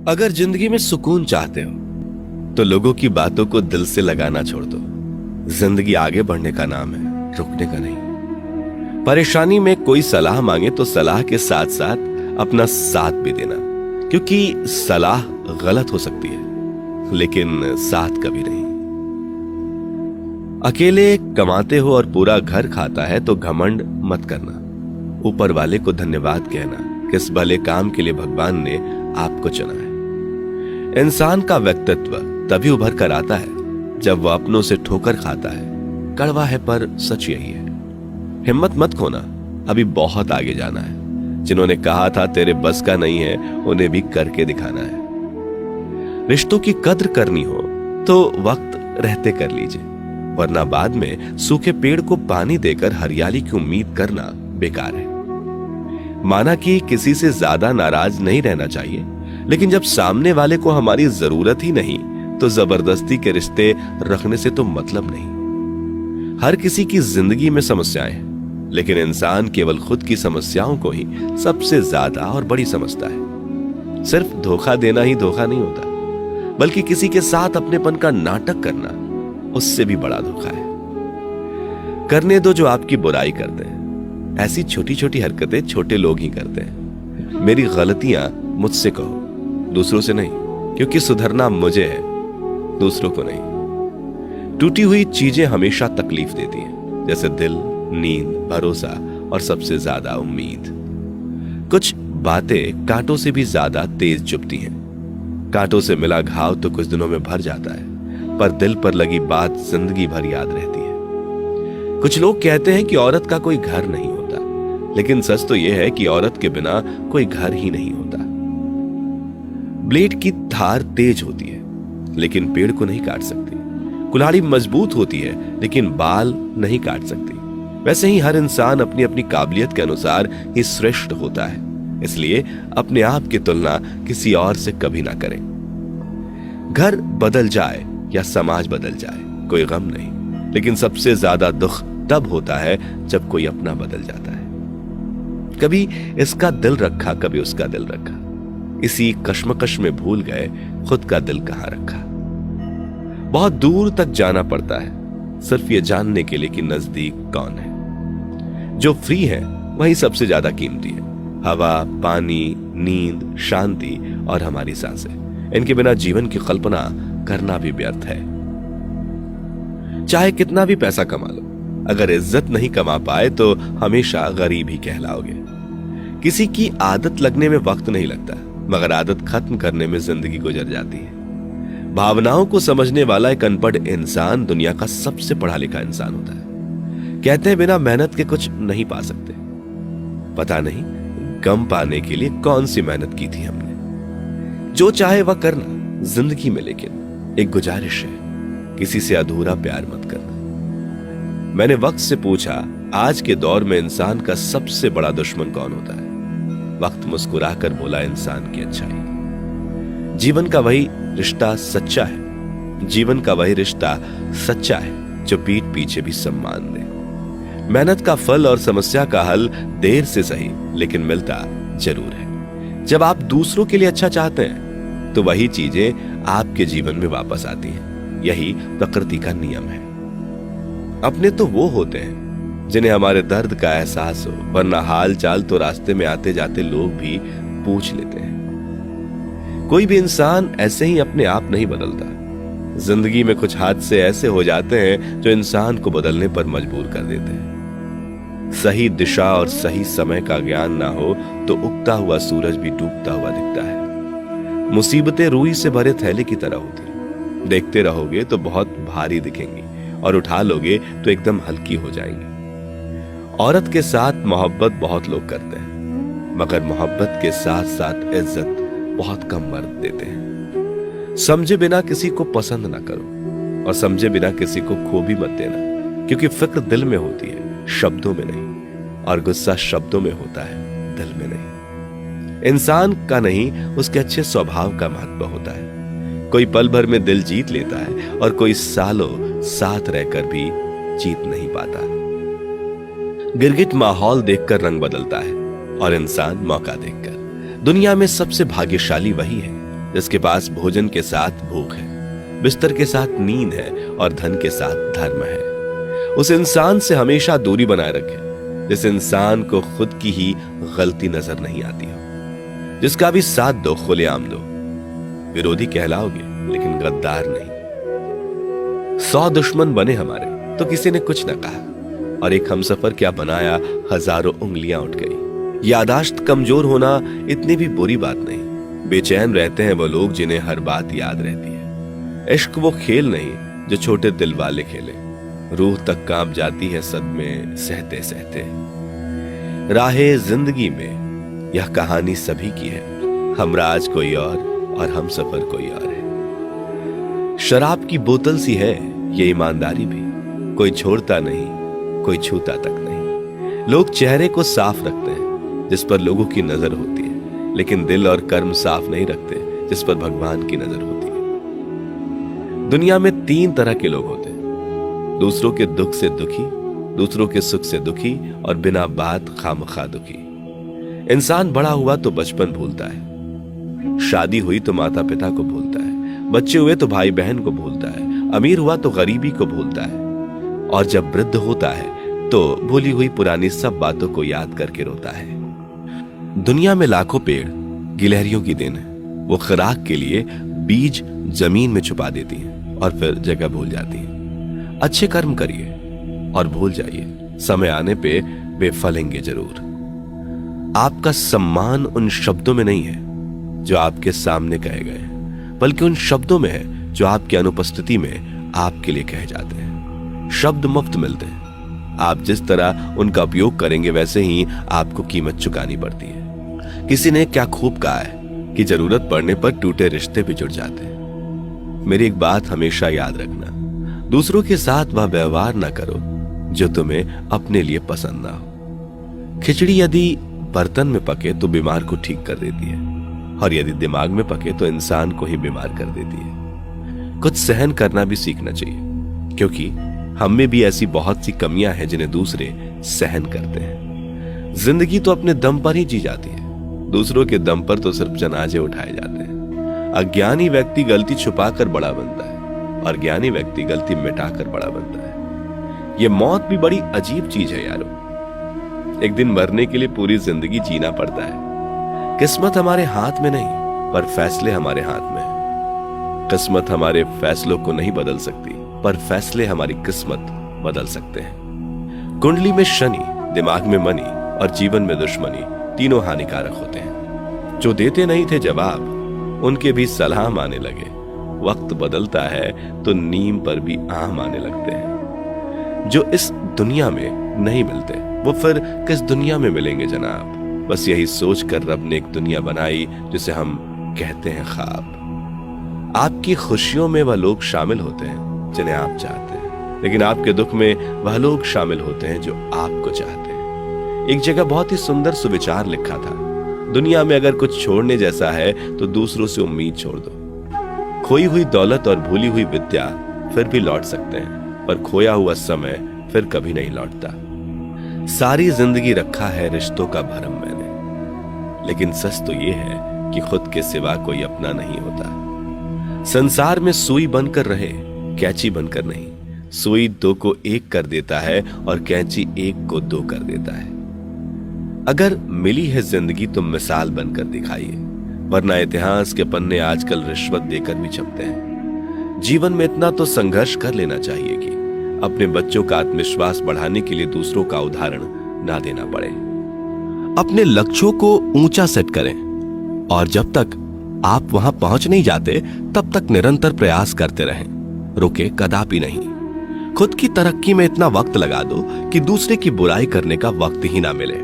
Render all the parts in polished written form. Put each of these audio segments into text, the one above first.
अगर जिंदगी में सुकून चाहते हो तो लोगों की बातों को दिल से लगाना छोड़ दो। जिंदगी आगे बढ़ने का नाम है, रुकने का नहीं। परेशानी में कोई सलाह मांगे तो सलाह के साथ साथ अपना साथ भी देना, क्योंकि सलाह गलत हो सकती है लेकिन साथ कभी नहीं। अकेले कमाते हो और पूरा घर खाता है तो घमंड मत करना। ऊपर वाले को धन्यवाद कहना, किस भले काम के लिए भगवान ने आपको चुना है। इंसान का व्यक्तित्व तभी उभर कर आता है जब वह अपनों से ठोकर खाता है। कड़वा है पर सच यही है। हिम्मत मत खोना, अभी बहुत आगे जाना है। जिन्होंने कहा था तेरे बस का नहीं है, उन्हें भी करके दिखाना है। रिश्तों की कद्र करनी हो तो वक्त रहते कर लीजिए, वरना बाद में सूखे पेड़ को पानी देकर हरियाली की उम्मीद करना बेकार है। माना कि किसी से ज्यादा नाराज नहीं रहना चाहिए, लेकिन जब सामने वाले को हमारी जरूरत ही नहीं तो जबरदस्ती के रिश्ते रखने से तो मतलब नहीं। हर किसी की जिंदगी में समस्याएं हैं, लेकिन इंसान केवल खुद की समस्याओं को ही सबसे ज्यादा और बड़ी समझता है। सिर्फ धोखा देना ही धोखा नहीं होता, बल्कि किसी के साथ अपनेपन का नाटक करना उससे भी बड़ा धोखा है। करने दो जो आपकी बुराई करते हैं। ऐसी छोटी छोटी हरकतें छोटे लोग ही करते हैं। मेरी गलतियां मुझसे कहो, दूसरों से नहीं, क्योंकि सुधरना मुझे है, दूसरों को नहीं। टूटी हुई चीजें हमेशा तकलीफ देती हैं, जैसे दिल, नींद, भरोसा और सबसे ज्यादा उम्मीद। कुछ बातें कांटों से भी ज्यादा तेज चुभती हैं। कांटों से मिला घाव तो कुछ दिनों में भर जाता है, पर दिल पर लगी बात जिंदगी भर याद रहती है। कुछ लोग कहते हैं कि औरत का कोई घर नहीं होता, लेकिन सच तो यह है कि औरत के बिना कोई घर ही नहीं होता। ब्लेड की धार तेज होती है, लेकिन पेड़ को नहीं काट सकती। कुल्हाड़ी मजबूत होती है, लेकिन बाल नहीं काट सकती। वैसे ही हर इंसान अपनी अपनी काबिलियत के अनुसार ही श्रेष्ठ होता है, इसलिए अपने आप की तुलना किसी और से कभी ना करें। घर बदल जाए या समाज बदल जाए, कोई गम नहीं, लेकिन सबसे ज्यादा दुख तब होता है जब कोई अपना बदल जाता है। कभी इसका दिल रखा, कभी उसका दिल रखा, इसी कश्मकश में भूल गए खुद का दिल कहां रखा। बहुत दूर तक जाना पड़ता है सिर्फ ये जानने के लिए कि नजदीक कौन है। जो फ्री है वही सबसे ज्यादा कीमती है। हवा, पानी, नींद, शांति और हमारी सांसें, इनके बिना जीवन की कल्पना करना भी व्यर्थ है। चाहे कितना भी पैसा कमा लो, अगर इज्जत नहीं कमा पाए तो हमेशा गरीब ही कहलाओगे। किसी की आदत लगने में वक्त नहीं लगता, मगर आदत खत्म करने में जिंदगी गुजर जाती है। भावनाओं को समझने वाला एक अनपढ़ इंसान दुनिया का सबसे पढ़ा लिखा इंसान होता है। कहते हैं बिना मेहनत के कुछ नहीं पा सकते। पता नहीं गम पाने के लिए कौन सी मेहनत की थी हमने। जो चाहे वह करना जिंदगी में, लेकिन एक गुजारिश है, किसी से अधूरा प्यार मत करना। मैंने वक्त से पूछा, आज के दौर में इंसान का सबसे बड़ा दुश्मन कौन होता है? वक्त मुस्कुराकर बोला, इंसान की अच्छाई। जीवन का वही रिश्ता सच्चा है, जीवन का वही रिश्ता सच्चा है जो पीठ पीछे भी सम्मान दे। मेहनत का फल और समस्या का हल देर से सही, लेकिन मिलता जरूर है। जब आप दूसरों के लिए अच्छा चाहते हैं तो वही चीजें आपके जीवन में वापस आती हैं। यही प्रकृति का नियम है। अपने तो वो होते हैं जिन्हें हमारे दर्द का एहसास हो, वरना हाल चाल तो रास्ते में आते जाते लोग भी पूछ लेते हैं। कोई भी इंसान ऐसे ही अपने आप नहीं बदलता। जिंदगी में कुछ हादसे ऐसे हो जाते हैं जो इंसान को बदलने पर मजबूर कर देते हैं। सही दिशा और सही समय का ज्ञान ना हो तो उगता हुआ सूरज भी डूबता हुआ दिखता है। मुसीबतें रुई से भरे थैले की तरह होती, देखते रहोगे तो बहुत भारी दिखेंगी और उठा लोगे तो एकदम हल्की हो जाएंगी। औरत के साथ मोहब्बत बहुत लोग करते हैं, मगर मोहब्बत के साथ साथ इज्जत बहुत कम मर्द देते हैं। समझे बिना किसी को पसंद ना करो, और समझे बिना किसी को खो भी मत देना, क्योंकि फिक्र दिल में होती है, शब्दों में नहीं, और गुस्सा शब्दों में होता है, दिल में नहीं। इंसान का नहीं, उसके अच्छे स्वभाव का महत्व होता है। कोई पल भर में दिल जीत लेता है और कोई सालों साथ रहकर भी जीत नहीं पाता। गिरगिट माहौल देखकर रंग बदलता है और इंसान मौका देखकर। दुनिया में सबसे भाग्यशाली वही है जिसके पास भोजन के साथ भूख है, बिस्तर के साथ नींद है और धन के साथ धर्म है। उस इंसान से हमेशा दूरी बनाए रखें जिस इंसान को खुद की ही गलती नजर नहीं आती हो। जिसका भी साथ दो खुलेआम दो, विरोधी कहलाओगे लेकिन गद्दार नहीं। 100 दुश्मन बने हमारे तो किसी ने कुछ न कहा, और एक हमसफर क्या बनाया, हजारों उंगलियां उठ गई। यादाश्त कमजोर होना इतनी भी बुरी बात नहीं। बेचैन रहते हैं वो लोग जिन्हें हर बात याद रहती है। इश्क वो खेल नहीं जो छोटे दिल वाले खेले। रूह तक कांप जाती है सदमे सहते सहते। राहे जिंदगी में यह कहानी सभी की है। हमराज कोई और हम सफर कोई और है। शराब की बोतल सी है ये ईमानदारी भी, कोई छोड़ता नहीं, कोई छूता तक नहीं। लोग चेहरे को साफ रखते हैं जिस पर लोगों की नजर होती है, लेकिन दिल और कर्म साफ नहीं रखते जिस पर भगवान की नजर होती है। दुनिया में 3 तरह के लोग होते हैं, दूसरों के दुख से दुखी, दूसरों के सुख से दुखी और बिना बात खामखा दुखी। इंसान बड़ा हुआ तो बचपन भूलता है, शादी हुई तो माता पिता को भूलता है, बच्चे हुए तो भाई बहन को भूलता है, अमीर हुआ तो गरीबी को भूलता है, और जब वृद्ध होता है तो भूली हुई पुरानी सब बातों को याद करके रोता है। दुनिया में लाखों पेड़ गिलहरियों की देन है। वो खुराक के लिए बीज जमीन में छुपा देती हैं और फिर जगह भूल जाती हैं। अच्छे कर्म करिए और भूल जाइए, समय आने पे वे फलेंगे जरूर। आपका सम्मान उन शब्दों में नहीं है जो आपके सामने कहे गए, बल्कि उन शब्दों में है जो आपकी अनुपस्थिति में आपके लिए कहे जाते हैं। शब्द मुफ्त मिलते हैं, आप जिस तरह उनका उपयोग करेंगे वैसे ही आपको कीमत चुकानी पड़ती है। किसी ने क्या खूब कहा है कि जरूरत पड़ने पर टूटे रिश्ते भी जुड़ जाते हैं। मेरी एक बात हमेशा याद रखना, दूसरों के साथ वह व्यवहार ना करो जो तुम्हें अपने लिए पसंद ना हो। खिचड़ी यदि बर्तन में पके तो बीमार को ठीक कर देती है, और यदि दिमाग में पके तो इंसान को ही बीमार कर देती है। कुछ सहन करना भी सीखना चाहिए, क्योंकि हम में भी ऐसी बहुत सी कमियां हैं जिन्हें दूसरे सहन करते हैं। जिंदगी तो अपने दम पर ही जी जाती है, दूसरों के दम पर तो सिर्फ जनाजे उठाए जाते हैं। अज्ञानी व्यक्ति गलती छुपाकर बड़ा बनता है और ज्ञानी व्यक्ति गलती मिटाकर बड़ा बनता है। ये मौत भी बड़ी अजीब चीज है यारो। एक दिन मरने के लिए पूरी जिंदगी जीना पड़ता है। किस्मत हमारे हाथ में नहीं, पर फैसले हमारे हाथ में है। किस्मत हमारे फैसलों को नहीं बदल सकती, पर फैसले हमारी किस्मत बदल सकते हैं। कुंडली में शनि, दिमाग में मनी और जीवन में दुश्मनी तीनों हानिकारक होते हैं। जो देते नहीं थे जवाब, उनके भी सलाम आने लगे। वक्त बदलता है तो नीम पर भी आम आने लगते हैं। जो इस दुनिया में नहीं मिलते वो फिर किस दुनिया में मिलेंगे जनाब। बस यही सोचकर रब ने एक दुनिया बनाई जिसे हम कहते हैं ख्वाब। आपकी खुशियों में वह लोग शामिल होते हैं जिन्हें आप चाहते हैं, लेकिन आपके दुख में वह लोग शामिल होते हैं जो आपको चाहते हैं। एक जगह बहुत ही सुंदर सुविचार लिखा था, दुनिया में अगर कुछ छोड़ने जैसा है तो दूसरों से उम्मीद छोड़ दो। खोई हुई दौलत और भूली हुई विद्या फिर भी लौट सकते हैं, पर खोया हुआ समय फिर कभी नहीं लौटता। सारी जिंदगी रखा है रिश्तों का भरम मैंने, लेकिन सच तो ये है कि खुद के सिवा कोई अपना नहीं होता। संसार में सुई बनकर रहे, कैंची बनकर नहीं। सुई 2 को 1 कर देता है और कैंची 1 को 2 कर देता है। अगर मिली है जिंदगी तो मिसाल बनकर दिखाइए, वरना इतिहास के पन्ने आजकल रिश्वत देकर भी छपते हैं। जीवन में इतना तो संघर्ष कर लेना चाहिए कि अपने बच्चों का आत्मविश्वास बढ़ाने के लिए दूसरों का उदाहरण ना देना पड़े। अपने लक्ष्यों को ऊंचा सेट करें, और जब तक आप वहां पहुंच नहीं जाते तब तक निरंतर प्रयास करते रहें, रुके कदापि नहीं। खुद की तरक्की में इतना वक्त लगा दो कि दूसरे की बुराई करने का वक्त ही ना मिले।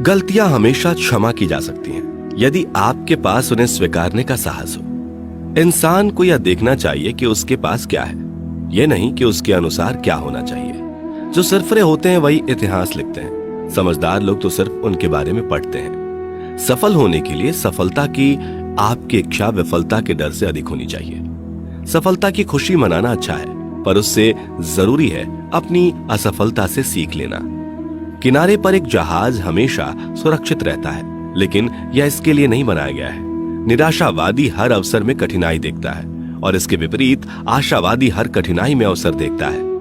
गलतियां हमेशा क्षमा की जा सकती हैं यदि आपके पास उन्हें स्वीकारने का साहस हो। इंसान को यह देखना चाहिए कि उसके पास क्या है, यह नहीं कि उसके अनुसार क्या होना चाहिए। जो सरफरे होते हैं वही इतिहास लिखते हैं, समझदार लोग तो सिर्फ उनके बारे में पढ़ते हैं। सफल होने के लिए सफलता की आपकी इच्छा विफलता के डर से अधिक होनी चाहिए। सफलता की खुशी मनाना अच्छा है, पर उससे जरूरी है अपनी असफलता से सीख लेना। किनारे पर एक जहाज हमेशा सुरक्षित रहता है, लेकिन यह इसके लिए नहीं बनाया गया है। निराशावादी हर अवसर में कठिनाई देखता है और इसके विपरीत आशावादी हर कठिनाई में अवसर देखता है।